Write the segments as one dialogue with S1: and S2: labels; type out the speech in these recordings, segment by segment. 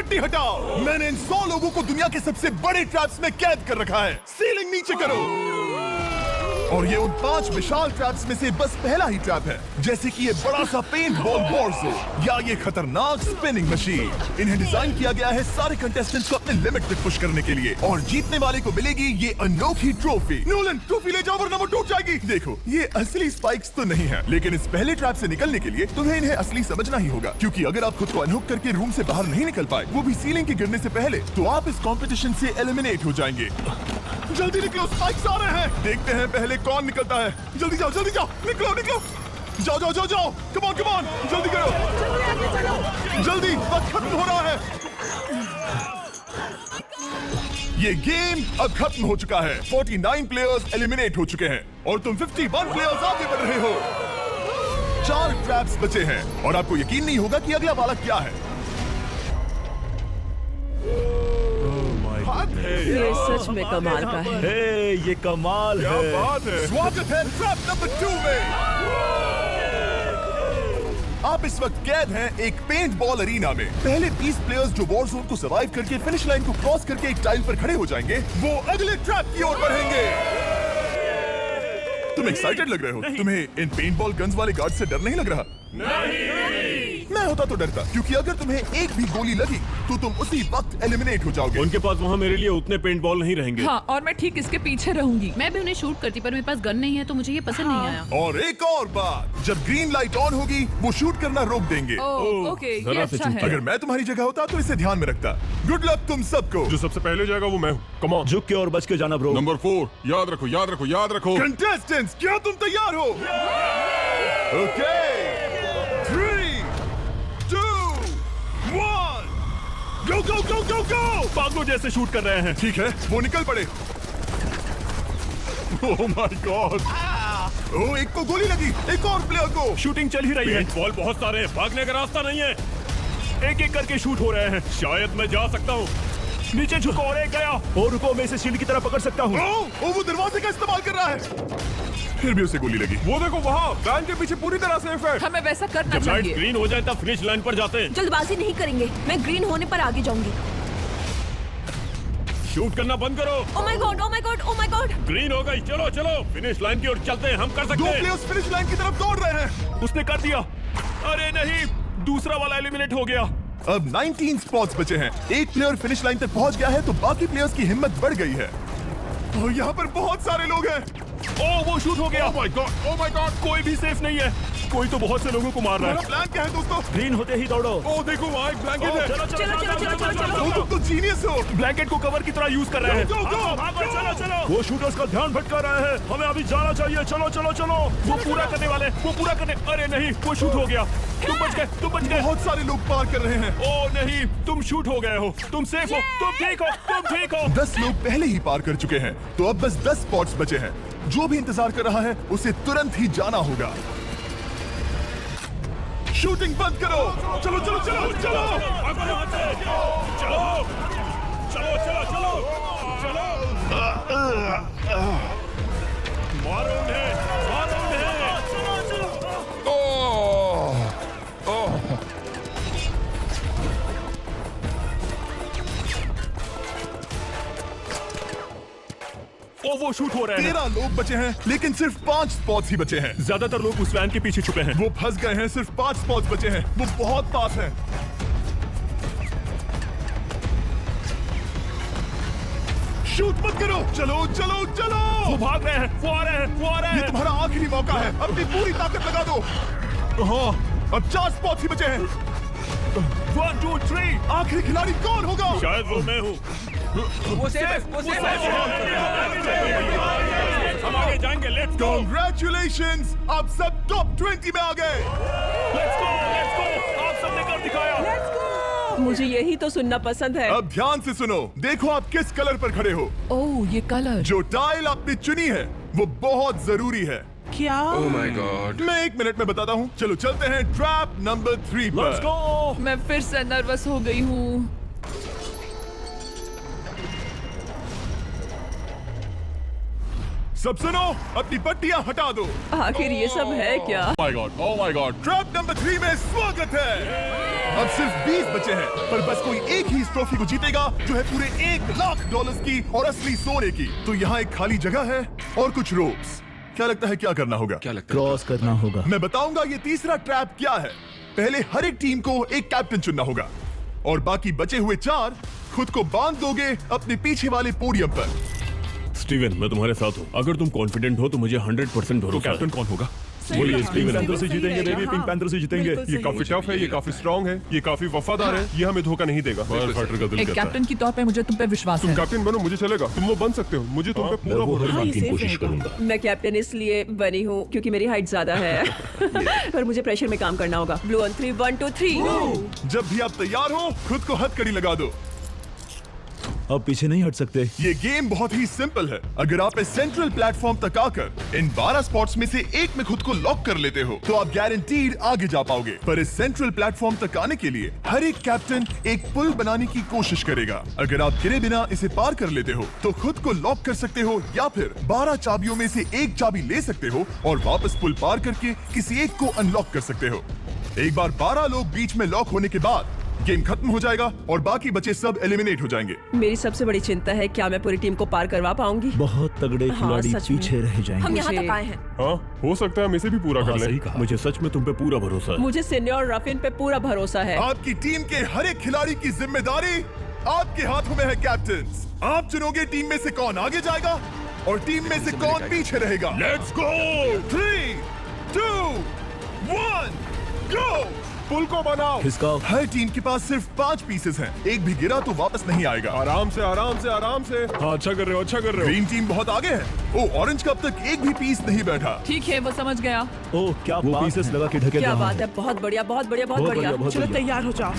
S1: पट्टी हटाओ। मैंने इन 100 लोगों को दुनिया के सबसे बड़े ट्रैप्स में कैद कर रखा है। सीलिंग नीचे करो। और ये उन 5 विशाल ट्रैप्स में से बस पहला ही ट्रैप है, जैसे कि ये बड़ा सा पेंट बॉल बॉर्सो या ये खतरनाक स्पिनिंग मशीन। इन्हें डिजाइन किया गया है सारे कंटेस्टेंट्स को अपने लिमिट तक पुश करने के लिए, और जीतने वाले को मिलेगी ये अनोखी ट्रॉफी। नोलन, ट्रॉफी ले जाओ वरना वो टूट जाएगी। देखो, ये असली स्पाइक्स तो नहीं है, लेकिन इस पहले ट्रैप से निकलने के लिए तुम्हें इन्हें असली समझना ही होगा, क्योंकि अगर आप खुद को अनहुक करके रूम से बाहर नहीं निकल पाए, वो भी सीलिंग के गिरने से पहले, तो आप इस कॉम्पिटिशन से एलिमिनेट हो जाएंगे। जल्दी निकलो, स्पाइक्स आ रहे हैं। देखते हैं पहले कौन निकलता है। जल्दी जाओ, निकलो। जाओ, कम ऑन, जल्दी करो। जल्दी, वक्त खत्म हो रहा है। ये गेम अब खत्म हो चुका है। 49 प्लेयर्स एलिमिनेट हो चुके हैं और तुम 51 प्लेयर्स आगे बढ़ रहे हो। 4 ट्रैप्स बचे हैं और आपको यकीन नहीं होगा कि अगला वाला क्या है।
S2: ये सच में कमाल का है।
S3: ये कमाल
S1: क्या
S3: है।
S1: बात है। स्वागत है ट्रैप नंबर 2 में। आप इस वक्त कैद हैं एक पेंट बॉल अरीना में। पहले 20 प्लेयर्स जो वॉर जोन को सर्वाइव करके फिनिश लाइन को क्रॉस करके एक टाइल पर खड़े हो जाएंगे, वो अगले ट्रैप की ओर बढ़ेंगे। तुम एक्साइटेड लग रहे हो। तुम्हें इन पेंट बॉल गन्स वाले गार्ड से डर नहीं लग रहा? नहीं। मैं होता तो डरता, क्योंकि अगर तुम्हें एक भी गोली लगी तो तुम उसी वक्त एलिमिनेट हो जाओगे।
S3: उनके पास वहाँ मेरे लिए उतने पेंट बॉल नहीं रहेंगे।
S2: हाँ, और मैं ठीक इसके पीछे रहूंगी।
S4: मैं भी उन्हें शूट करती, पर मेरे पास गन नहीं है तो मुझे ये पसंद नहीं आया।
S1: और एक और बात, जब ग्रीन लाइट ऑन होगी वो शूट करना रोक देंगे।
S2: ओके, ये
S3: जरा से
S2: अच्छा है।
S1: अगर मैं तुम्हारी जगह होता तो इसे ध्यान में रखता। गुड लक तुम सबको।
S5: जो सबसे पहले जाएगा वो मैं हूँ। Come on.
S3: झुक के और बच के जाना ब्रो।
S5: नंबर 4, याद रखो।
S1: कंटेस्टेंट्स, क्या तुम तैयार हो? Okay, 3, 2, 1, go!
S3: पागलों जैसे शूट कर रहे हैं।
S1: ठीक है, वो निकल पड़े।
S5: ओह माय गॉड।
S1: ओ, एक को गोली लगी, एक और प्लेयर को।
S3: शूटिंग चल ही रही है। बॉल बहुत सारे हैं, भागने का रास्ता नहीं है। एक एक करके शूट हो रहे हैं। शायद मैं जा सकता हूँ। नीचे झुको और एक गया। और रुको, मैं इसे शील्ड की तरह पकड़ सकता हूँ।
S1: वो दरवाजे का इस्तेमाल कर रहा है। फिर भी उसे गोली लगी।
S5: वो देखो वहाँ, वैन के पीछे पूरी तरह सेफ है।
S2: हमें वैसा करना
S3: जब लाइट
S2: चाहिए।
S3: ग्रीन हो जाए तब फिनिश लाइन पर जाते हैं।
S6: जल्दबाजी नहीं करेंगे, मैं ग्रीन होने पर आगे जाऊंगी।
S3: शूट करना बंद करो।
S6: ओह माय गॉड।
S3: ग्रीन हो गई। चलो फिनिश लाइन की ओर चलते हैं। हम कर
S1: 2
S3: सकते हैं।
S1: प्लेयर्स फिनिश लाइन की तरफ दौड़ रहे हैं।
S3: उसने कर दिया। अरे नहीं, दूसरा वाला एलिमिनेट हो गया।
S1: अब 19 स्पॉट्स बचे हैं। एक प्लेयर फिनिश लाइन तक पहुंच गया है तो बाकी प्लेयर्स की हिम्मत बढ़ गई है। और यहाँ पर बहुत सारे लोग हैं।
S3: ओह, वो शूट हो गया।
S5: ओह माय गॉड।
S3: कोई भी सेफ नहीं है। कोई तो बहुत से लोगों को मार रहा
S1: मेरा
S3: है।
S1: प्लान क्या है दोस्तों?
S3: ग्रीन होते ही दौड़ो।
S5: ओह देखो वहाँ एक ब्लैंकेट है।
S1: ओ, तुम तो जीनियस हो।
S3: ब्लैंकेट को कवर की तरह यूज कर रहे हैं। चलो। वो शूटर्स का ध्यान भटका रहे हैं। हमें अभी जाना चाहिए। चलो। वो पूरा करने। अरे नहीं, वो शूट हो गया। तुम बच गए।
S1: बहुत सारे लोग पार कर रहे हैं।
S3: ओह नहीं, तुम शूट हो गए हो। तुम सेफ हो। तुम ठीक हो।
S1: 10 लोग पहले ही पार कर चुके हैं, तो अब बस 10 स्पॉट्स बचे हैं। जो भी इंतजार कर रहा है उसे तुरंत ही जाना होगा। शूटिंग बंद करो। चलो।
S3: मारो उन्हें। ओ, वो शूट हो रहे हैं।
S1: 13 लोग बचे हैं, लेकिन सिर्फ 5 स्पॉट्स ही बचे हैं।
S3: ज्यादातर लोग उस वैन के पीछे छुपे हैं।
S1: वो फंस गए हैं। सिर्फ 5 स्पॉट्स बचे हैं। वो बहुत पास है। शूट मत करो। चलो।
S3: वो भाग रहे हैं। वो आ रहे
S1: ये
S3: हैं।
S1: तुम्हारा आखिरी मौका है। अपनी पूरी ताकत लगा दो।
S3: हाँ,
S1: अब 4 स्पॉट्स ही बचे हैं।
S3: 1, 2, 3।
S1: आखिरी खिलाड़ी कौन होगा?
S3: शायद वो मैं हूँ।
S2: वो सेफ।
S3: हम आगे जाएंगे। Let's go.
S1: Congratulations! आप सब टॉप 20 में आ गए।
S3: Let's go. आप सबने कर दिखाया।
S2: मुझे यही तो सुनना पसंद है।
S1: अब ध्यान से सुनो। देखो आप किस कलर पर खड़े हो।
S2: ओह, ये कलर।
S1: जो टाइल आपने चुनी है वो बहुत जरूरी है।
S2: क्या?
S5: ओह माय गॉड।
S1: मैं 1 मिनट में बताता हूँ। चलो चलते हैं ट्रैप नंबर 3
S3: लेट्स
S1: पर।
S3: गो।
S2: मैं फिर से नर्वस हो गई हूँ।
S1: सब सुनो, अपनी पट्टियां हटा दो।
S2: आखिर ये सब है क्या?
S5: ओह माय गॉड।
S1: ट्रैप नंबर 3 में स्वागत है। अब सिर्फ 20 बचे हैं, पर बस कोई एक ही इस ट्रॉफी को जीतेगा जो है पूरे $1,00,000 की और असली सोने की। तो यहाँ एक खाली जगह है और कुछ रोप्स। क्या लगता है क्या करना होगा?
S5: क्या लगता
S7: क्रॉस करना होगा।
S1: मैं बताऊंगा ये तीसरा ट्रैप क्या है। पहले हर एक टीम को एक कैप्टन चुनना होगा और बाकी बचे हुए 4 खुद को बांध दोगे अपने पीछे वाले पोडियम पर।
S3: स्टीवन, मैं तुम्हारे साथ हूँ। अगर तुम कॉन्फिडेंट हो तो मुझे 100% भरोसा है।
S5: कैप्टन कौन होगा?
S3: बोलिए स्टीवन। पैंथर से जीतेंगे बेबी, पिंक पैंथर से जीतेंगे।
S5: ये काफी टफ है, ये काफी स्ट्रांग है, ये काफी वफादार है, ये हमें धोखा नहीं देगा।
S3: फायर फाइटर का दिल
S2: एक
S3: कहता है।
S2: कैप्टन की तौर पे मुझे तुम पे विश्वास
S5: तुम
S2: है।
S5: कैप्टन बनो, मुझे चलेगा। तुम वो बन सकते हो, मुझे तुम पे पूरा भरोसा है।
S7: की कोशिश करूंगा।
S6: मैं कैप्टन इसलिए बनी हूँ क्योंकि मेरी हाइट ज्यादा है पर मुझे प्रेशर में काम करना होगा। Blue on 3 1 2 3।
S1: जब भी आप तैयार हो खुद को हथकड़ी लगा दो।
S7: अब पीछे नहीं हट सकते।
S1: ये गेम बहुत ही सिंपल है। अगर आप इस सेंट्रल प्लेटफॉर्म तक आकर इन 12 स्पॉट्स में से एक में खुद को लॉक कर लेते हो तो आप गारंटीड आगे जा पाओगे। पर इस सेंट्रल प्लेटफॉर्म तक आने के लिए हर एक कैप्टन एक पुल बनाने की कोशिश करेगा। अगर आप गिरे बिना इसे पार कर लेते हो तो खुद को लॉक कर सकते हो या फिर 12 चाबियों में से एक चाबी ले सकते हो और वापस पुल पार करके किसी एक को अनलॉक कर सकते हो। एक बार 12 लोग बीच में लॉक होने के बाद गेम खत्म हो जाएगा और बाकी बचे सब एलिमिनेट हो जाएंगे।
S6: मेरी सबसे बड़ी चिंता है क्या मैं पूरी टीम को पार करवा पाऊंगी।
S7: बहुत तगड़े खिलाड़ी
S6: सच में।
S7: पीछे रह जाएंगे।
S6: हम यहाँ
S2: मुझे-
S6: तक आए हैं।
S5: हाँ, हो सकता है हम इसे भी पूरा कर लें।
S3: मुझे सच में तुम पे पूरा भरोसा है।
S6: मुझे सीनियर रफिन पे पूरा भरोसा है।
S1: आपकी टीम के हर एक खिलाड़ी की जिम्मेदारी आपके हाथों में है कैप्टन। आप चुनोगे टीम में से कौन आगे जाएगा और टीम में से कौन पीछे रहेगा।
S3: Let's go.
S1: 3 2 1 गो।
S5: पुल को बनाओ।
S7: खिसकाओ।
S1: हर टीम के पास सिर्फ 5 पीसेस हैं। एक भी गिरा तो वापस नहीं आएगा।
S5: आराम से, आराम से, आराम से।
S3: हाँ, अच्छा कर रहे हो, अच्छा कर रहे हो।
S1: ग्रीन टीम बहुत आगे है। ओ, ऑरेंज का अब तक एक भी पीस नहीं बैठा।
S2: ठीक है, वो समझ गया।
S7: ओह क्या वो पीसेस लगा के ढके
S6: क्या
S7: रहा
S6: बात
S7: है।
S6: है, बहुत बढ़िया बहुत बढ़िया बहुत
S7: बहुत
S6: बढ़िया।
S7: बढ़िया, बहुत
S6: चलो
S7: बढ़िया।
S6: तैयार हो जाओ।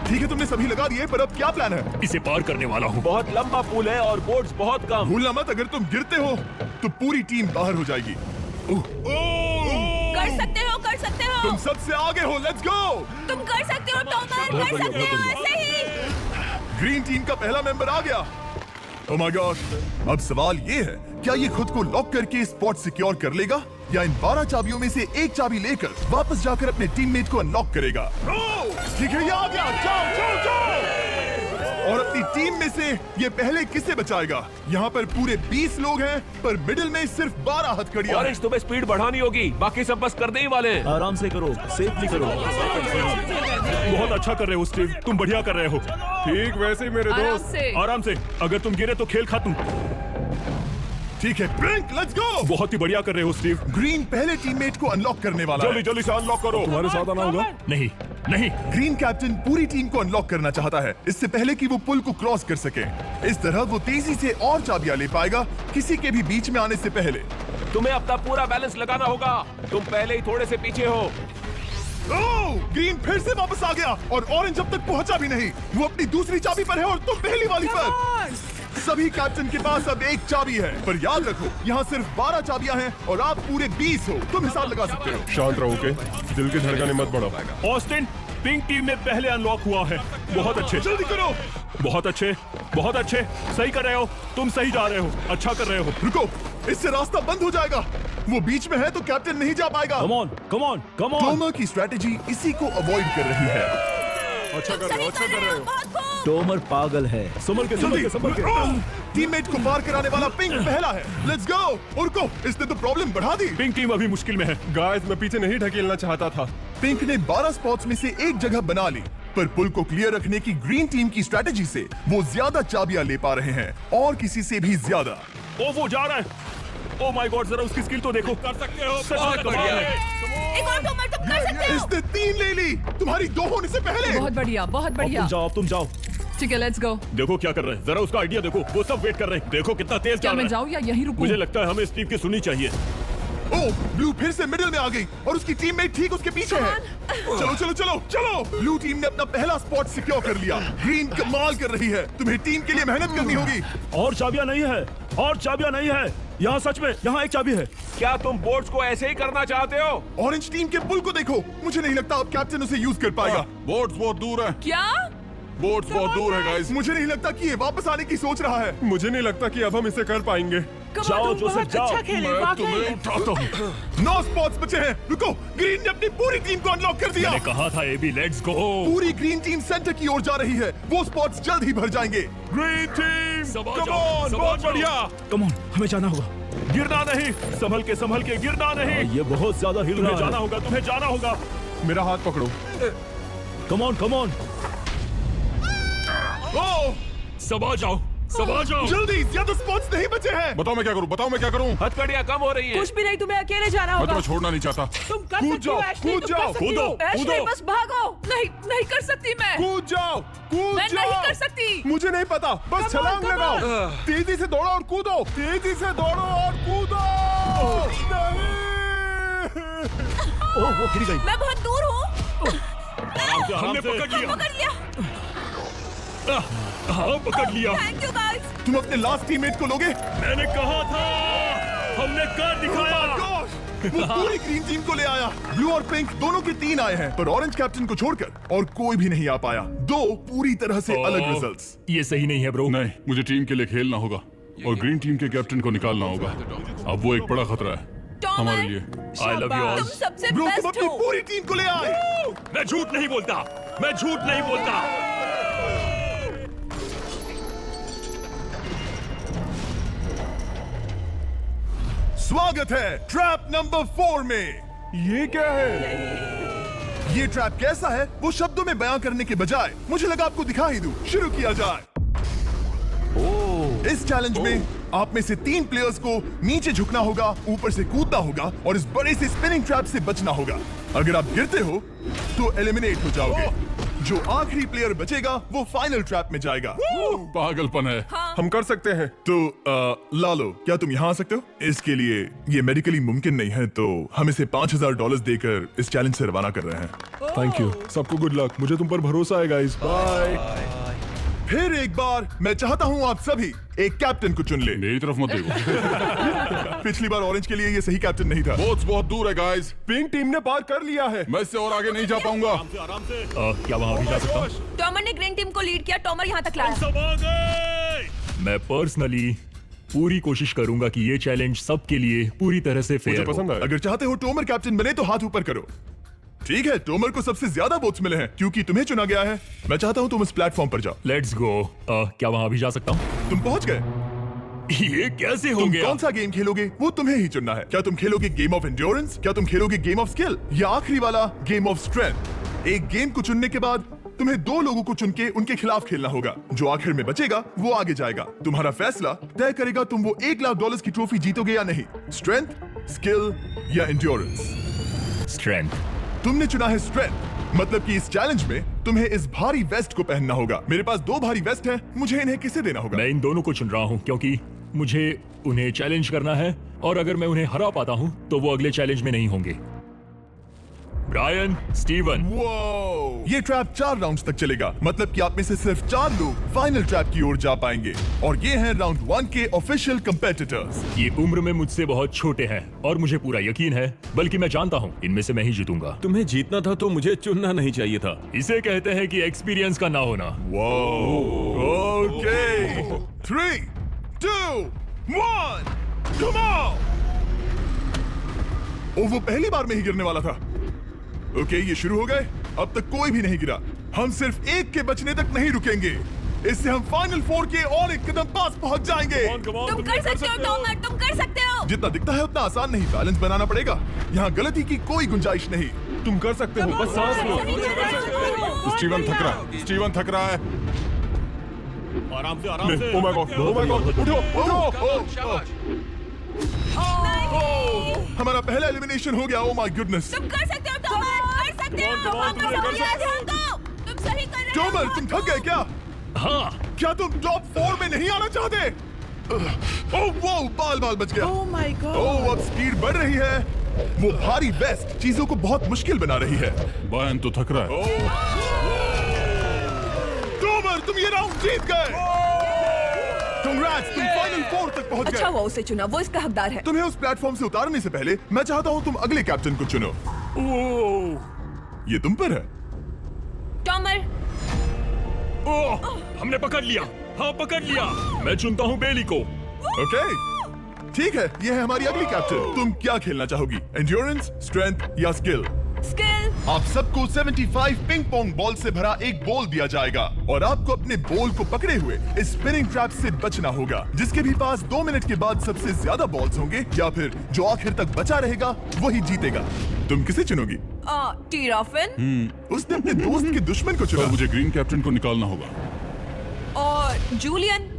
S1: ठीक है, तुमने सभी लगा दिए, पर अब क्या प्लान है?
S3: इसे पार करने वाला हूँ।
S8: बहुत लंबा पुल है और बोट्स बहुत कम।
S1: भूलना मत, अगर तुम गिरते हो तो पूरी टीम बाहर हो जाएगी।
S6: कर सकते हो, कर सकते हो।
S1: तुम सबसे आगे हो। Let's go.
S6: तुम कर सकते हो टॉमर, कर सकते हो ऐसे ही।
S1: ग्रीन टीम का पहला मेंबर आ गया। ओह माय गॉड। अब सवाल ये है, क्या ये खुद को लॉक करके स्पॉट सिक्योर कर लेगा या इन 12 चाबियों में से एक चाबी लेकर वापस जाकर अपने टीममेट को अनलॉक करेगा? ठीक है, ये आ गया। जाओ जाओ जाओ। और अपनी टीम में से ये पहले किसे बचाएगा? यहाँ पर पूरे 20 लोग हैं, पर मिडिल में सिर्फ 12 हथकड़ियां हैं।
S8: ऑरेंज, तुम्हें स्पीड बढ़ानी होगी, बाकी सब बस करने ही वाले हैं।
S7: आराम से करो, सेफली करो।
S3: बहुत अच्छा कर रहे हो स्टीव, तुम बढ़िया कर रहे हो।
S5: ठीक वैसे ही मेरे
S2: आराम
S5: दोस्त।
S2: से।
S3: आराम से। अगर तुम गिरे तो खेल खत्म।
S1: ठीक है, ब्लिंक, लेट्स गो।
S3: बहुत ही बढ़िया कर रहे हो स्टीव।
S1: ग्रीन पहले टीममेट को अनलॉक करने वाला
S3: जल्दी
S1: है।
S3: जल्दी से अनलॉक करो।
S5: तुम्हारे साथ आना होगा।
S3: नहीं नहीं।
S1: ग्रीन कैप्टन पूरी टीम को अनलॉक करना चाहता है, इससे पहले कि वो पुल को क्रॉस कर सके। इस तरह वो तेजी से और चाबियां ले पाएगा, किसी के भी बीच में आने से पहले।
S8: तुम्हें अपना पूरा बैलेंस लगाना होगा। तुम पहले ही थोड़े से पीछे हो।
S1: ओह, ग्रीन फिर से वापस आ गया और ऑरेंज अब तक पहुंचा भी नहीं। वो अपनी दूसरी चाबी पर है और तुम पहली वाली पर। सभी कैप्टन के पास अब एक चाबी है, पर याद रखो यहाँ सिर्फ 12 चाबियां हैं और आप पूरे 20 हो। तुम हिसाब लगा सकते हो।
S5: शांत रहो, ओके? दिल की धड़कनें मत बढ़ाओ।
S3: ऑस्टिन, पिंक टीम में पहले अनलॉक हुआ है। बहुत अच्छे,
S1: जल्दी करो।
S3: बहुत अच्छे, बहुत अच्छे। सही कर रहे हो, तुम सही जा रहे हो, अच्छा कर रहे हो।
S1: रुको, इससे रास्ता बंद हो जाएगा। वो बीच में है तो कैप्टन नहीं जा पाएगा।
S7: Come on, come on, come on.
S1: Tomar की स्ट्रेटेजी इसी को अवॉइड कर रही है।
S5: अच्छा कर रहे हो, अच्छा कर रहे हो।
S7: टोमर पागल है।
S3: संभल के, संभल के, संभल के।
S1: टीममेट को पार कराने वाला पिंक पहला है। Let's go. रुको, इसने तो प्रॉब्लम बढ़ा दी।
S3: पिंक टीम अभी मुश्किल में है।
S5: गाइस, मैं पीछे नहीं ढकेलना चाहता था।
S1: पिंक ने 12 स्पॉट्स में से एक जगह बना ली, पर पुल को क्लियर रखने की ग्रीन टीम की स्ट्रेटेजी से वो ज्यादा चाबियां ले पा रहे हैं और किसी से भी ज्यादा।
S3: ओ वो जा रहा है। ओ माय गॉड, जरा उसकी स्किल तो देखो। कर सकते हो, सच में कमाल है।
S6: एक और टॉमर, तुम कर सकते हो।
S1: इसने 3 ले ली, तुम्हारी 2 होने से पहले।
S2: बहुत बढ़िया, बहुत
S7: अब
S2: बढ़िया।
S7: तुम जाओ, अब तुम जाओ।
S2: ठीक है, लेट्स गो।
S3: देखो क्या कर रहे हैं, जरा उसका आइडिया देखो। वो सब वेट कर रहे हैं। देखो कितना तेज
S2: क्या
S3: जा रहा
S2: मैं
S3: है।
S2: जाऊँ या यहीं रुकूं?
S3: मुझे लगता है हमें स्टीव की सुननी चाहिए।
S1: ओ, ब्लू फिर से मिडिल में आ गई और उसकी टीममेट ठीक उसके पीछे है। चलो चलो चलो चलो। ब्लू टीम ने अपना पहला स्पॉट सिक्योर कर लिया। ग्रीन कमाल कर रही है, तुम्हें टीम के लिए मेहनत करनी होगी।
S7: और चाबियां नहीं है, और चाबियां नहीं है। यहाँ सच में, यहाँ एक चाबी है।
S8: क्या तुम बोट्स को ऐसे ही करना चाहते हो?
S1: ऑरेंज टीम के पुल को देखो, मुझे नहीं लगता अब कैप्टन उसे यूज कर पाएगा।
S5: बोट्स बहुत दूर है।
S2: क्या?
S5: बोट्स बहुत दूर है गाइस।
S1: मुझे नहीं लगता कि ये वापस आने की सोच रहा है।
S5: मुझे नहीं लगता कि अब हम इसे कर पाएंगे।
S7: जाओ जोसेफ जाओ।
S1: मैं तुम्हें उठाता हूँ। 9 स्पॉट्स बचे हैं। रुको, ग्रीन ने अपनी पूरी टीम को अनलॉक कर दिया।
S3: मैंने कहा था एबी लेट्स गो।
S1: पूरी ग्रीन टीम सेंटर की ओर जा रही है। वो स्पॉट्स जल्द ही भर जाएंगे।
S3: ग्रीन टीम
S8: सब आ
S3: कम
S8: जाओ,
S3: ऑन,
S8: सब आ
S3: बहुत
S8: जाओ।
S3: बढ़िया।
S7: कम ऑन, हमें जाना होगा।
S3: गिरना नहीं, संभल के गिरना नहीं।
S7: ये बहुत ज्यादा हिल
S3: तुम्हें
S7: रहा
S3: जाना
S7: है।
S3: होगा, तुम्हें जाना होगा।
S5: मेरा हाथ पकड़ो।
S7: कम ऑन कम ऑन।
S1: ओह,
S3: सब आ जाओ, सब आ जाओ।
S1: जल्दी, ज्यादा स्पॉट्स नहीं बचे हैं।
S5: बताओ मैं क्या करूं, बताओ मैं क्या करूं।
S8: हथकड़ियां कम हो रही है।
S6: कुछ भी नहीं, तुम्हें अकेले जाना
S5: मैं
S6: होगा।
S5: तुम्हें छोड़ना नहीं चाहता।
S6: तुम कर
S1: कूद
S6: सकती हो
S1: जाओ,
S6: एशली,
S1: कूद
S6: तुम कर
S1: जाओ,
S6: सकती
S3: कूदो,
S6: हो। एशली,
S3: कूदो।
S6: बस भागो।
S2: नहीं कर सकती मैं।
S1: कूद जाओ, कूद
S2: मैं
S1: जाओ।
S2: नहीं कर सकती।
S1: मुझे नहीं पता, बस
S6: Come on,
S1: छलांग
S6: come
S1: लगाओ। तेजी से दौड़ो और कूदो, तेजी से दौड़ो और कूदो। नहीं।
S7: ओह वो गिर गई।
S6: मैं बहुत दूर हूँ।
S3: हमने पकड़ लिया।
S6: पकड़ लिया।
S3: हाँ पकड़ लिया।
S6: Thank you guys.
S1: तुम अपने लास्ट टीममेट को लोगे?
S3: मैंने कहा था, हमने कर दिखाया।
S1: Gosh! वो पूरी ग्रीन टीम को ले आया। ब्लू और पिंक दोनों के 3 आए हैं, पर ऑरेंज कैप्टन को छोड़कर और कोई भी नहीं आ पाया। 2 पूरी तरह से अलग रिजल्ट्स।
S3: ये सही नहीं है ब्रो।
S5: नहीं, मुझे टीम के लिए खेलना होगा और ग्रीन टीम के कैप्टन को निकालना होगा। अब वो एक बड़ा खतरा है हमारे लिए।
S3: I love you all.
S6: तुम सबसे
S1: ब्रो, तुम
S6: बेस्ट
S1: अपनी
S6: हो।
S1: पूरी टीम को ले आए।
S3: मैं झूठ नहीं बोलता, मैं झूठ नहीं बोलता।
S1: स्वागत है ट्रैप नंबर 4 में।
S5: ये क्या है?
S1: ये ट्रैप कैसा है वो शब्दों में बयां करने के बजाय मुझे लगा आपको दिखा ही दूं। शुरू किया जाए। इस चैलेंज में आप में से 3 प्लेयर्स को नीचे झुकना होगा, ऊपर से कूदना होगा और इस बड़े से स्पिनिंग ट्रैप से बचना होगा। अगर आप गिरते हो तो एलिमिनेट हो जाओगे। जो आखिरी प्लेयर बचेगा वो फाइनल ट्रैप में जाएगा।
S5: पागलपन है।
S1: हम कर सकते हैं। तो लालो, क्या तुम यहाँ आ सकते हो? इसके लिए ये मेडिकली मुमकिन नहीं है, तो हम इसे $5000 देकर इस चैलेंज से रवाना कर रहे हैं।
S5: Thank you. सबको गुड लक। मुझे तुम पर भरोसा है गाइस। बाय।
S1: फिर एक बार मैं चाहता हूँ आप सभी एक कैप्टन को चुन ले।
S5: मेरी तरफ मत देखो।
S1: पिछली बार ऑरेंज के लिए ये सही कैप्टन नहीं था।
S5: बहुत दूर है गाइस।
S1: पिंक टीम ने पार कर लिया है।
S5: मैं इससे और आगे नहीं जा पाऊंगा।
S3: क्या वहां भी जा सकता हूँ?
S6: टॉमर ने ग्रीन टीम को लीड किया। टॉमर यहाँ तक लाया।
S3: सब आ गए। मैं पर्सनली पूरी कोशिश करूंगा कि ये चैलेंज सबके लिए पूरी तरह से
S5: मुझे
S3: फेयर हो।
S5: पसंद है।
S1: अगर चाहते हो टोमर कैप्टन बने तो हाथ ऊपर करो। ठीक है, टोमर को सबसे ज्यादा वोट्स मिले हैं क्योंकि तुम्हें चुना गया है। मैं चाहता हूँ तुम इस प्लेटफॉर्म पर जाओ।
S3: Let's go. क्या वहां भी जा सकता हूँ?
S1: तुम पहुंच गए।
S3: ये कैसे हो
S1: तुम
S3: गया?
S1: कौन सा गेम खेलोगे वो तुम्हें ही चुनना है। क्या तुम खेलोगे गेम ऑफ एंड्योरेंस, क्या तुम खेलोगे गेम ऑफ स्किल, या आखिरी वाला गेम ऑफ स्ट्रेंथ? एक गेम को चुनने के बाद तुम्हें 2 लोगों को चुन के उनके खिलाफ खेलना होगा। जो आखिर में बचेगा वो आगे जाएगा। तुम्हारा फैसला तय करेगा तुम वो $1,00,000 की ट्रॉफी जीतोगे या नहीं। स्ट्रेंथ, स्किल या एंड्योरेंस।
S3: स्ट्रेंथ।
S1: तुमने चुना है स्ट्रेंथ, मतलब कि इस चैलेंज में तुम्हें इस भारी वेस्ट को पहनना होगा। मेरे पास 2 भारी वेस्ट हैं, मुझे इन्हें किसे देना होगा?
S3: मैं इन दोनों को चुन रहा हूँ क्योंकि मुझे उन्हें चैलेंज करना है और अगर मैं उन्हें हरा पाता हूँ तो वो अगले चैलेंज में नहीं होंगे। Brian, Steven.
S1: वो ये ट्रैप 4 राउंड्स तक चलेगा, मतलब कि आप में से सिर्फ 4 लोग फाइनल ट्रैप की ओर जा पाएंगे। और ये हैं राउंड 1 के ऑफिशियल कंपेटिटर्स।
S3: ये उम्र में मुझसे बहुत छोटे हैं और मुझे पूरा यकीन है, बल्कि मैं जानता हूँ इनमें से मैं ही जीतूंगा।
S7: तुम्हें जीतना था तो मुझे चुनना नहीं चाहिए था।
S3: इसे कहते हैं कि एक्सपीरियंस का ना होना।
S1: Okay, 3, 2, 1, come on. ओ, वो पहली बार में ही गिरने वाला था। ओके, ये शुरू हो गए। अब तक कोई भी नहीं गिरा। हम सिर्फ एक के बचने तक नहीं रुकेंगे। इससे हम फाइनल 4 के और एक कदम पास पहुंच जाएंगे।
S6: तुम कर सकते हो टॉमर, तुम कर सकते हो।
S1: जितना दिखता है उतना आसान नहीं, बैलेंस बनाना पड़ेगा। यहाँ गलती की कोई गुंजाइश नहीं। तुम कर सकते हो, बस सांस लो।
S5: स्टीवन थक रहा है। स्टीवन थक रहा है।
S7: आराम से आराम से।
S5: Oh my God, oh my God, उठो, उठो।
S8: शाबाश।
S1: हमारा पहला एलिमिनेशन हो गया। Oh my goodness.
S6: तुम कर सकते हो टॉमर, कर सकते हो। वापस आओ, ध्यान दो। तुम सही कर रहे हो।
S1: टोमर, तुम थक गए क्या?
S3: हाँ,
S1: क्या तुम टॉप 4 में नहीं आना चाहते? ओह वो बाल बच गया।
S6: Oh my God.
S1: ओह, अब स्पीड बढ़ रही है। वो भारी वेस्ट चीजों को बहुत मुश्किल बना रही है।
S5: बायन तो थक रहा है।
S1: टोमर, तुम ये राउंड जीत गए। Congrats, तुम फाइनल 4 तक पहुंच
S6: अच्छा
S1: गए।
S6: हुआ उसे चुना, वो इसका हकदार है।
S1: तुम्हें उस प्लेटफॉर्म से उतारने से पहले मैं चाहता हूँ तुम अगले कैप्टन को चुनो। ये तुम पर है।
S6: टॉमर,
S3: ओह, हमने पकड़ लिया। हाँ, पकड़ लिया। मैं चुनता हूँ बेली को।
S1: ओके, ठीक है, ये है हमारी अगली कैप्टन। तुम क्या खेलना चाहोगी, एंड्योरेंस, स्ट्रेंथ या स्किल?
S6: स्किल।
S1: आप सबको 75 पिंग पोंग बॉल से भरा एक बॉल दिया जाएगा और आपको अपने बॉल को पकड़े हुए इस स्पिनिंग ट्रैप से बचना होगा। जिसके भी पास 2 मिनट के बाद सबसे ज्यादा बॉल्स होंगे या फिर जो आखिर तक बचा रहेगा वही जीतेगा। तुम किसे चुनोगी?
S6: टीराफिन
S1: उसने अपने दोस्त के दुश्मन को
S5: पर
S1: चुना
S5: मुझे ग्रीन कैप्टन को निकालना होगा।
S6: और जूलियन।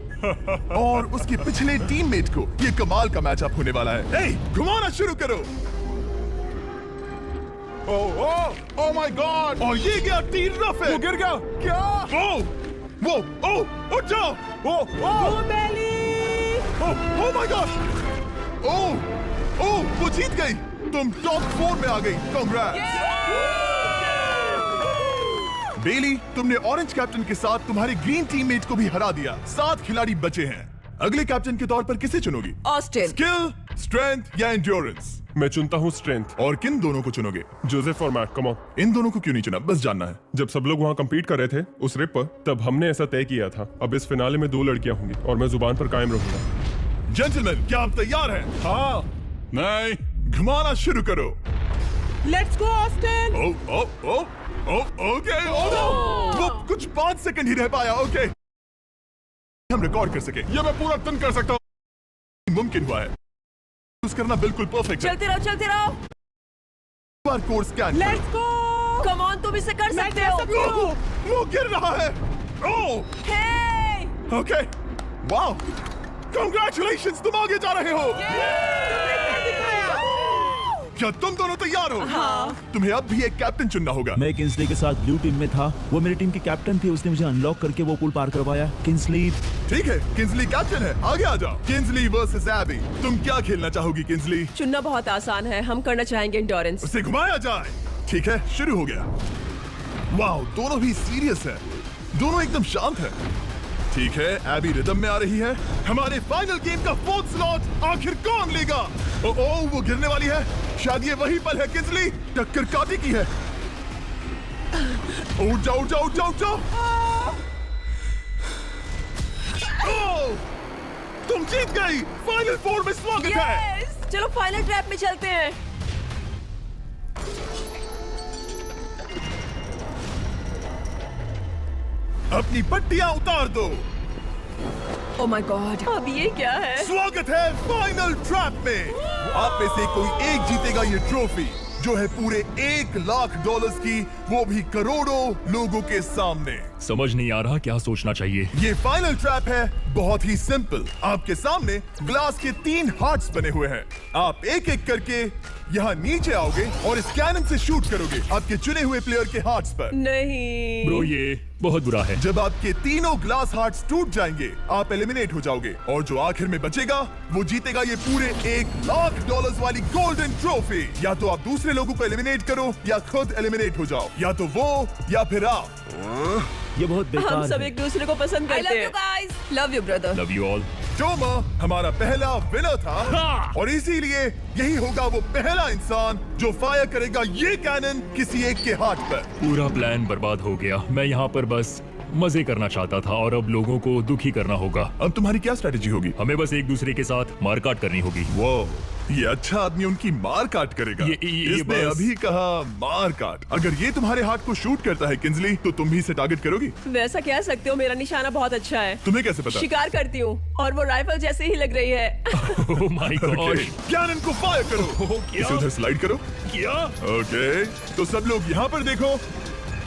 S1: और उसके पिछले टीममेट को। ये कमाल का मैचअप होने वाला है। हे, घुमाना शुरू करो। ओह माय गॉड! और ये गया टीराफिन। वो गिर गया। क्या? उठ जाओ। ओह माय गॉड! वो जीत गई। तुम टॉप 4 में आ गई। कांग्रेट्स। बेली, तुमने ऑरेंज कैप्टन के साथ तुम्हारे ग्रीन टीममेट को भी हरा दिया। 7 खिलाड़ी बचे हैं। अगले कैप्टन के तौर पर किसे चुनोगी?
S6: ऑस्टिन।
S1: स्किल, स्ट्रेंथ या एंड्योरेंस?
S3: मैं चुनता हूँ स्ट्रेंथ।
S1: और किन दोनों को चुनोगे?
S3: जोसेफ और मैक, कम ऑन।
S1: इन दोनों को क्यों नहीं चुना, बस जानना है।
S3: जब सब लोग वहाँ कम्पीट कर रहे थे उस रिप पर, तब हमने ऐसा तय किया था। अब इस फिनाले में 2 लड़कियां होंगी और मैं जुबान पर कायम रहूंगा।
S1: जेंटलमैन, क्या आप तैयार हैं?
S3: हाँ।
S5: नहीं,
S1: घुमाना शुरू करो।
S2: Let's go Austin.
S1: ओके। वो कुछ 5 सेकंड ही रह पाया। ओके, हम रिकॉर्ड कर सके। ये मैं पूरा दिन कर सकता हूँ। मुमकिन हुआ है। यूज करना बिल्कुल परफेक्ट है।
S6: चलते रहो।
S1: बार कोर्स स्कैन।
S2: Let's go.
S6: कम ऑन, तुम इसे कर सकते हो।
S1: वो गिर रहा है। Oh,
S6: hey.
S1: Okay, wow, congratulations, तुम आगे जा रहे हो। क्या तुम दोनों तैयार हो?
S6: हाँ।
S1: तुम्हें अब भी एक कैप्टन चुनना होगा।
S7: मैं किंग्सली के साथ ब्लू टीम में था। वो मेरी टीम की कैप्टन थी। उसने मुझे अनलॉक करके वो पूल पार करवाया। किंग्सली।
S1: ठीक है, किंग्सली कैप्टन है। आगे आ जाओ। Kingsley versus AB. तुम क्या खेलना चाहोगी किंग्सली?
S6: चुनना बहुत आसान है। हम करना चाहेंगे एंड्योरेंस।
S1: उसे घुमाया जाए। ठीक है, शुरू हो गया। वाओ, दोनों भी सीरियस है। दोनों एकदम शांत है। ठीक है, एबी रिदम में आ रही है। हमारे फाइनल गेम का 4th स्लॉट आखिर कौन लेगा? ओह, वो गिरने वाली है। शायद ये वही पल है। किंग्सली, टक्कर काटी की है। उठ जाओ। ओह, तुम जीत गई। फाइनल 4 में स्वागत है।
S6: Yes! चलो फाइनल ट्रैप में चलते हैं।
S1: अपनी पट्टियां उतार दो।
S6: ओह माय गॉड, अब ये क्या है?
S1: स्वागत है फाइनल ट्रैप में। आप में से कोई एक जीतेगा ये ट्रॉफी, जो है पूरे $1 लाख की, वो भी करोड़ों लोगों के सामने।
S3: समझ नहीं आ रहा क्या सोचना चाहिए।
S1: ये फाइनल ट्रैप है, बहुत ही सिंपल। आपके सामने ग्लास के 3 हार्ट्स बने हुए हैं। आप एक एक करके यहाँ नीचे आओगे और इस कैनन से शूट करोगे आपके चुने हुए प्लेयर के हार्ट्स पर।
S6: नहीं।
S3: ब्रो, ये बहुत बुरा है।
S1: जब आपके तीनों ग्लास हार्ट्स टूट जाएंगे, आप एलिमिनेट हो जाओगे और जो आखिर में बचेगा वो जीतेगा ये पूरे $1 लाख वाली गोल्डन ट्रॉफी। या तो आप दूसरे लोगों को एलिमिनेट करो या खुद एलिमिनेट हो जाओ, या तो वो या फिर आप।
S7: ये बहुत बेकार
S6: हम सब
S7: है।
S6: एक दूसरे को पसंद करते हैं। Love you brother.
S3: Love you all.
S1: टोमा हमारा पहला विनर था और इसीलिए यही होगा वो पहला इंसान जो फायर करेगा ये कैनन किसी एक के हाथ पर।
S3: पूरा प्लान बर्बाद हो गया। मैं यहाँ पर बस मजे करना चाहता था और अब लोगों को दुखी करना होगा।
S1: अब तुम्हारी क्या स्ट्रेटेजी होगी?
S3: हमें बस एक दूसरे के साथ मारकाट करनी होगी।
S1: वो ये अच्छा आदमी उनकी मार काट करेगा।
S3: ये
S1: इसने
S3: बस-
S1: अभी कहा मार काट। अगर ये तुम्हारे हाथ को शूट करता है किंजली, तो तुम भी इसे टारगेट करोगी।
S6: वैसा कह सकते हो, मेरा निशाना बहुत अच्छा है।
S1: तुम्हें कैसे पता?
S6: शिकार करती हूँ और वो राइफल जैसे ही लग रही है।
S3: ओह माय गॉड।
S1: कैनन को फायर करो। इसे उधर स्लाइड करो।
S3: क्या?
S1: ओके, तो सब लोग यहाँ पर देखो।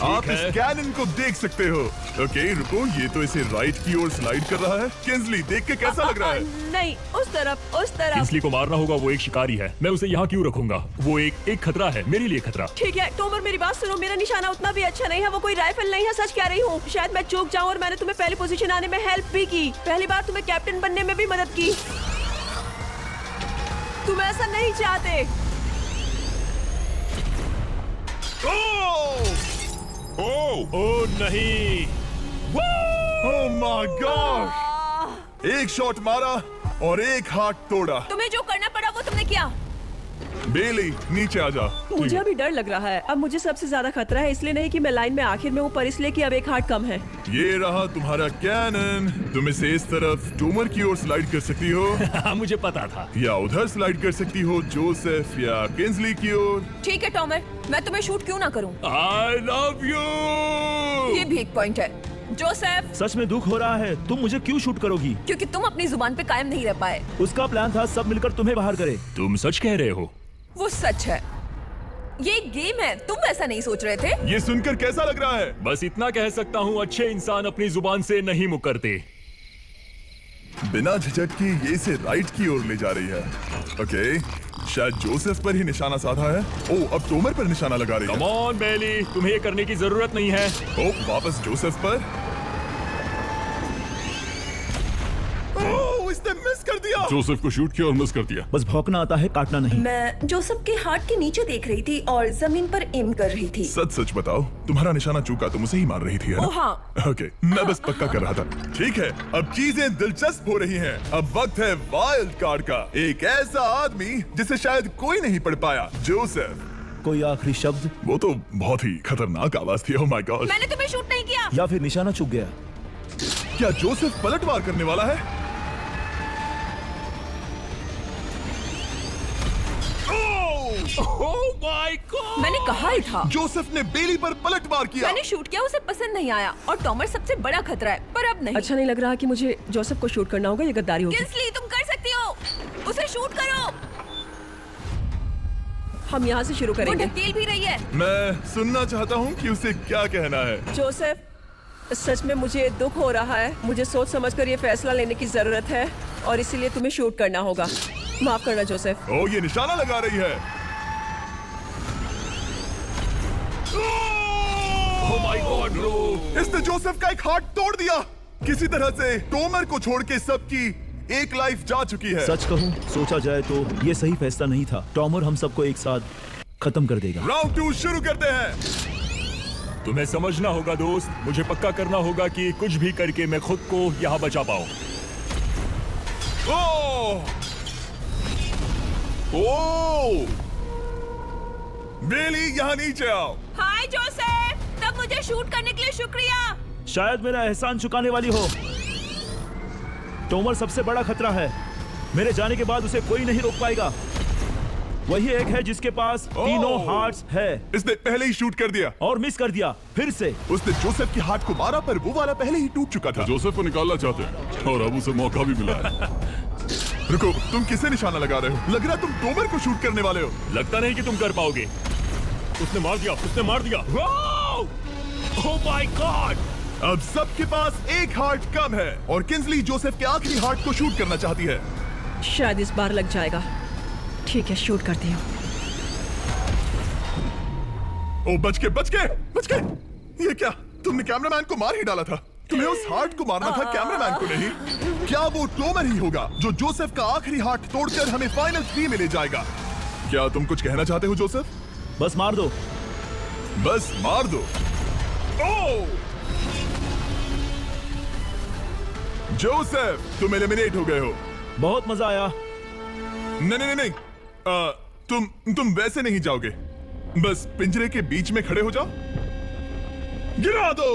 S1: आप
S3: है।
S1: इस कैनन को देख सकते हो। ओके, रुको, ये तो इसे राइट की ओर स्लाइड कर रहा है। किंजली, देख के कैसा लग रहा है?
S6: नहीं, उस तरफ, उस तरफ।
S3: किंग्सली को मारना होगा। वो एक शिकारी है। मैं उसे यहाँ क्यों रखूंगा? वो एक खतरा है मेरे लिए, खतरा।
S6: ठीक है टोमर, मेरी बात सुनो। मेरा निशाना उतना भी अच्छा नहीं है। वो कोई राइफल नहीं है, सच कह रही हूँ। शायद मैं चूक जाऊँ और मैंने तुम्हें पहली पोजीशन आने में हेल्प भी की। पहली बार तुम्हें कैप्टन बनने में भी मदद की। तुम ऐसा नहीं चाहते।
S3: ओह नहीं।
S1: ओह माय गॉड! एक शॉट मारा और एक हाथ तोड़ा।
S6: तुम्हें जो करना पड़ा वो तुमने किया।
S1: बेली नीचे आ जा।
S6: मुझे अभी डर लग रहा है। अब मुझे सबसे ज्यादा खतरा है, इसलिए नहीं कि मैं लाइन में आखिर में हूँ, पर इसलिए कि अब एक हार्ट कम है।
S1: ये रहा तुम्हारा कैनन। तुम इसे इस तरफ टोमर की ओर स्लाइड कर सकती हो
S3: मुझे पता था।
S1: या उधर स्लाइड कर सकती हो जोसेफ या किंसली की ओर।
S9: ठीक है टॉमर, मैं तुम्हें शूट क्यों ना करूं?
S3: I love you.
S9: ये भी एक पॉइंट है। जोसेफ,
S7: सच में दुख हो रहा है। तुम मुझे क्यों शूट करोगी?
S9: क्योंकि तुम अपनी जुबान पे कायम नहीं रह पाए।
S7: उसका प्लान था सब मिलकर तुम्हें बाहर करे।
S3: तुम सच कह रहे हो?
S9: वो सच है। ये एक गेम है, तुम ऐसा नहीं सोच रहे थे?
S1: ये सुनकर कैसा लग रहा है?
S3: बस इतना कह सकता हूँ, अच्छे इंसान अपनी जुबान से नहीं मुकरते।
S1: बिना झिझक के ये इसे राइट की ओर ले जा रही है। ओके, शायद जोसेफ पर ही निशाना साधा है। ओ, अब टोमर पर निशाना लगा रही है।
S3: कम ऑन बेली, तुम्हें ये करने की जरूरत नहीं है।
S1: ओ, वापस जोसेफ पर। ओ, इसने मिस कर दिया।
S5: जोसेफ को शूट किया और मिस कर दिया।
S7: बस भौंकना आता है, काटना नहीं।
S9: मैं जोसेफ के हार्ट के नीचे देख रही थी और जमीन पर एम कर रही थी।
S1: सच सच बताओ, तुम्हारा निशाना चूका, तुम उसे ही मार रही थी, है ना?
S9: ओ हाँ।
S1: ओके, मैं बस पक्का कर रहा था। ठीक है, अब चीजें दिलचस्प हो रही हैं। अब वक्त है वाइल्ड कार्ड का। एक ऐसा आदमी जिसे शायद कोई नहीं पढ़ पाया, जोसेफ।
S7: कोई आखिरी शब्द?
S1: वो तो बहुत ही खतरनाक आवाज थी। ओह माय गॉड।
S9: मैंने तुम्हें शूट नहीं किया।
S7: या फिर निशाना चूक गया?
S1: क्या जोसेफ पलटवार करने वाला है?
S3: ओह माय गॉड!
S9: मैंने कहा ही था।
S1: जोसेफ ने बेली पर पलटवार किया।
S9: मैंने शूट किया, उसे पसंद नहीं आया और टॉमर सबसे बड़ा खतरा है, पर अब नहीं।
S6: अच्छा नहीं लग रहा कि मुझे जोसेफ को शूट करना होगा, ये गद्दारी होगी।
S9: किंसली, तुम कर सकती हो, उसे शूट करो।
S6: हम यहाँ से शुरू
S9: वो
S6: करेंगे।
S9: ढकेल भी रही है।
S1: मैं सुनना चाहता हूँ कि उसे क्या कहना है।
S6: जोसेफ, सच में मुझे दुख हो रहा है। मुझे सोच समझकर ये फैसला लेने की जरूरत है और इसीलिए तुम्हें शूट करना होगा। माफ करना जोसेफ।
S1: ओ, ये निशाना लगा रही है।
S3: ओह माय गॉड ब्रो!
S1: इसने जोसेफ का एक हार्ट तोड़ दिया। किसी तरह से टोमर को छोड़ के सबकी एक लाइफ जा चुकी है।
S7: सच कहूँ, सोचा जाए तो ये सही फैसला नहीं था। टॉमर हम सबको एक साथ खत्म कर देगा।
S1: राउंड 2 शुरू करते हैं।
S3: तुम्हें समझना होगा दोस्त, मुझे पक्का करना होगा कि कुछ भी करके मैं खुद को यहाँ बचा पाऊँ।
S1: ओ! बेली, यहाँ नीचे आओ।
S9: हाय जोसेफ, तब मुझे शूट करने के लिए शुक्रिया।
S7: शायद मेरा एहसान चुकाने वाली हो। टोमर सबसे बड़ा खतरा है। मेरे जाने के बाद उसे कोई नहीं रोक पाएगा। वही एक है जिसके पास तीनों हार्ट्स है।
S1: इसने पहले ही शूट कर दिया
S7: और मिस कर दिया फिर से।
S1: उसने जोसेफ के हार्ट को मारा, पर वो वाला पहले ही टूट चुका था।
S5: जोसेफ को निकालना चाहते हैं और अब उसे मौका भी मिला है।
S1: रुको, तुम किसे निशाना लगा रहे हो? लग रहा तुम टोमर को शूट करने वाले हो।
S3: लगता नहीं कि तुम कर पाओगे। उसने मार दिया, उसने मार दिया। Oh my God!
S1: अब सबके पास एक हार्ट कम है और किंसली जोसेफ के आखिरी हार्ट को शूट करना चाहती है।
S6: शायद इस बार लग जाएगा। ठीक है, शूट करती हूँ।
S1: ओ, बच के। ये क्या? तुमने कैमरामैन को मार ही डाला था। तुम्हें उस हार्ट को मारना था, कैमरामैन को नहीं। क्या वो टोमर ही होगा जो जोसेफ का आखिरी हार्ट तोड़कर हमें फाइनल 3 में ले जाएगा? क्या तुम कुछ कहना चाहते हो जोसेफ?
S7: बस मार दो।
S1: बस मार दो। ओ! जोसेफ, तुम एलिमिनेट हो गए हो।
S7: बहुत मजा आया।
S1: नहीं। तुम वैसे नहीं जाओगे। बस पिंजरे के बीच में खड़े हो जाओ। गिरा दो।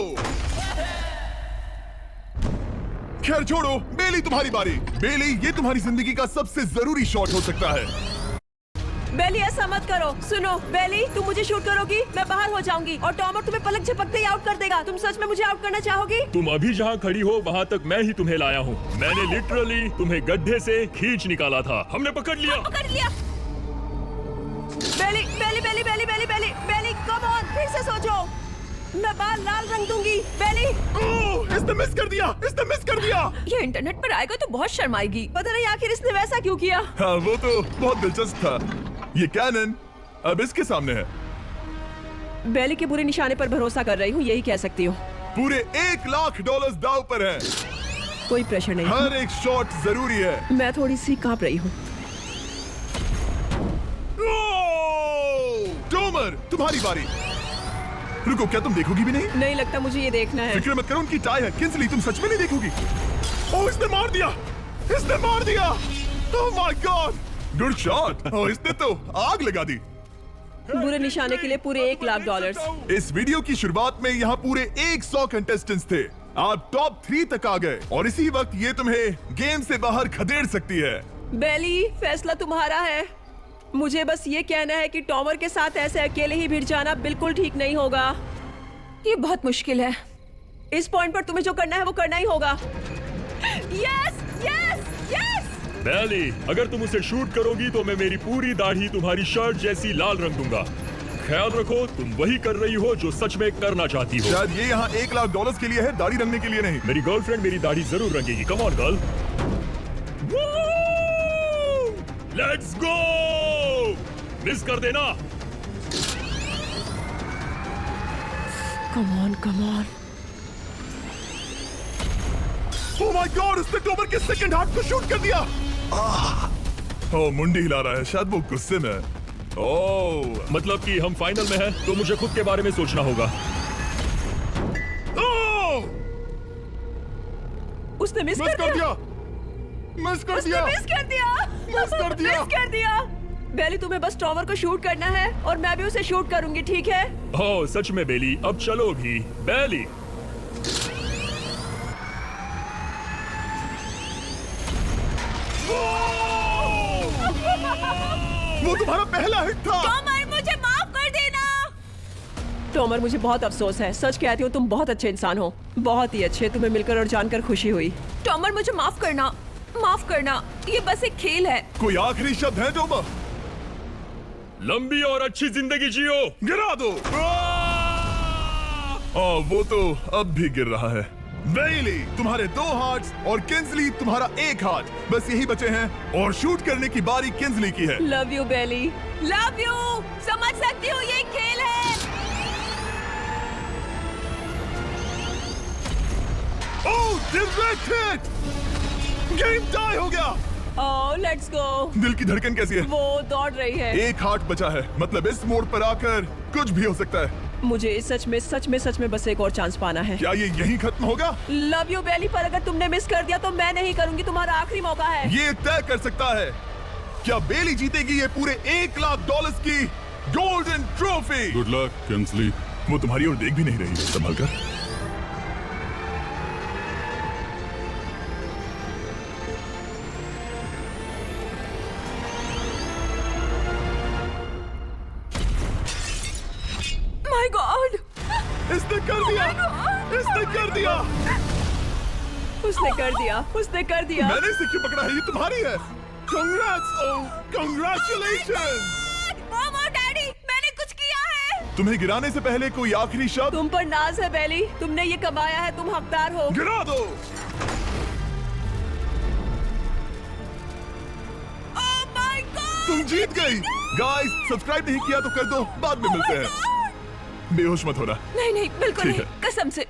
S1: खैर छोड़ो, बेली तुम्हारी बारी। बेली, ये तुम्हारी जिंदगी का सबसे जरूरी शॉट हो सकता है।
S6: बेली, ऐसा मत करो। सुनो बेली, तुम मुझे शूट करोगी, मैं बाहर हो जाऊंगी और टॉमर तुम्हें पलक झपकते ही आउट कर देगा। तुम सच में मुझे आउट करना चाहोगी?
S3: तुम अभी जहाँ खड़ी हो वहाँ तक मैं ही तुम्हें लाया हूँ। मैंने लिटरली तुम्हें गड्ढे से खींच निकाला था। हमने पकड़ लिया।
S6: बेली, कम ऑन, फिर से सोचो। मैं बाल लाल रंग दूंगी। बेली,
S1: इसने मिस कर दिया।
S9: ये इंटरनेट पर आएगा तो बहुत शर्म आएगी।
S6: पता नहीं आखिर इसने वैसा क्यों किया।
S1: हाँ, वो तो बहुत दिलचस्प था। ये कैनन अब इसके सामने है।
S6: बेली के बुरे निशाने पर भरोसा कर रही हूँ, यही कह सकती हूँ।
S1: पूरे $1 लाख दाव पर है।
S6: कोई प्रेशर नहीं।
S1: हर एक शॉट जरूरी है।
S6: मैं थोड़ी सी कांप रही हूँ।
S1: टोमर, तुम्हारी बारी। रुको, क्या तुम देखोगी भी नहीं?
S6: नहीं लगता मुझे ये देखना है।
S1: फिक्र मत करो, उनकी टाई है। किंसली, तुम सच में नहीं देखोगी? ओह, इसने मार दिया। Oh my God! Good shot. Oh, इसने तो आग लगा दी।
S6: बुरे निशाने के लिए पूरे $1,00,000।
S1: इस वीडियो की शुरुआत में यहाँ पूरे 100 कंटेस्टेंट्स थे। आप टॉप 3 तक आ गए और इसी वक्त ये तुम्हें गेम से बाहर खदेड़ सकती है।
S6: बेली, फैसला तुम्हारा है। मुझे बस ये कहना है कि टॉमर के साथ ऐसे अकेले ही भिड़ जाना बिल्कुल ठीक नहीं होगा।
S9: ये बहुत मुश्किल है।
S6: इस पॉइंट पर तुम्हें जो करना है वो करना ही होगा।
S9: Yes yes yes.
S3: बेली, अगर तुम उसे शूट करोगी तो मैं मेरी पूरी दाढ़ी तुम्हारी शर्ट जैसी लाल रंग दूंगा। ख्याल रखो, तुम वही कर रही हो जो सच में करना चाहती हो।
S1: शायद ये यहाँ $1,00,000 के लिए है, दाढ़ी रंगने के लिए नहीं।
S3: मेरी गर्लफ्रेंड मेरी दाढ़ी जरूर रंगेगी। Come on girl, let's go. Miss कर देना।
S6: Come on come on.
S1: Oh my God, उसने टॉमर के सेकंड हार्ट को शूट कर दिया। ओह, मुंडी हिला रहा है, शायद वो गुस्से में है।
S3: ओह, मतलब कि हम फाइनल में हैं, तो मुझे खुद के बारे में सोचना होगा।
S1: ओह,
S6: उसने मिस
S1: मिस कर दिया। मिस कर दिया।
S6: मिस कर दिया।
S1: मिस कर दिया।
S6: मिस कर दिया। बेली, तुम्हें बस टॉमर को शूट करना है और मैं भी उसे शूट करूंगी, ठीक है?
S3: ओह, सच में बेली, अब चलो भी। बेली,
S1: वो तुम्हारा पहला हिट था।
S9: टॉमर, मुझे माफ कर देना।
S6: टॉमर, मुझे बहुत अफसोस है। सच कहती हूँ, तुम बहुत अच्छे इंसान हो, बहुत ही अच्छे। तुम्हें मिलकर और जानकर खुशी हुई।
S9: टॉमर, मुझे माफ करना, माफ करना। ये बस एक खेल है।
S1: कोई आखिरी शब्द है टॉमर?
S3: लंबी और अच्छी जिंदगी जियो।
S1: गिरा दो। वो तो अब भी गिर रहा है। बेली, तुम्हारे 2 हार्ट्स और किंसली तुम्हारा 1 हार्ट, बस यही बचे हैं और शूट करने की बारी किंसली की है।
S6: Love you Bailey.
S9: Love you. समझ सकती हूँ, ये खेल है।
S1: Oh, direct hit. Game tie हो गया।
S6: Oh, let's go.
S1: दिल की धड़कन कैसी है?
S6: वो दौड़ रही है।
S1: 1 हार्ट बचा है, मतलब इस मोड़ पर आकर कुछ भी हो सकता है।
S6: मुझे सच में बस एक और चांस पाना है।
S1: क्या ये यहीं खत्म होगा?
S6: लव यू बेली, पर अगर तुमने मिस कर दिया तो मैं नहीं करूंगी। तुम्हारा आखिरी मौका है।
S1: ये तय कर सकता है क्या बेली जीतेगी ये पूरे $1,00,000 की golden trophy.
S5: Good luck Kinsley.
S1: वो तुम्हारी ओर देख भी नहीं रही, संभल कर।
S9: माय गॉड,
S1: इसने कर दिया। इसने कर दिया।
S6: उसने कर दिया। उसने कर दिया।
S1: मैंने इसे क्यों पकड़ा है? ये तुम्हारी है। Congrats! Oh, congratulations!
S9: मॉम और डैडी, मैंने कुछ किया है।
S1: तुम्हें गिराने से पहले कोई आखिरी शब्द?
S6: तुम पर नाज है बेली, तुमने ये कमाया है, तुम हकदार हो।
S1: गिरा दो।
S9: ओह माय गॉड,
S1: तुम जीत गई। गाइस, सब्सक्राइब नहीं किया तो कर दो, बाद में मिलते हैं। बेहोश मत होना।
S9: नहीं नहीं, बिल्कुल
S1: ठीक
S9: नहीं, कसम से।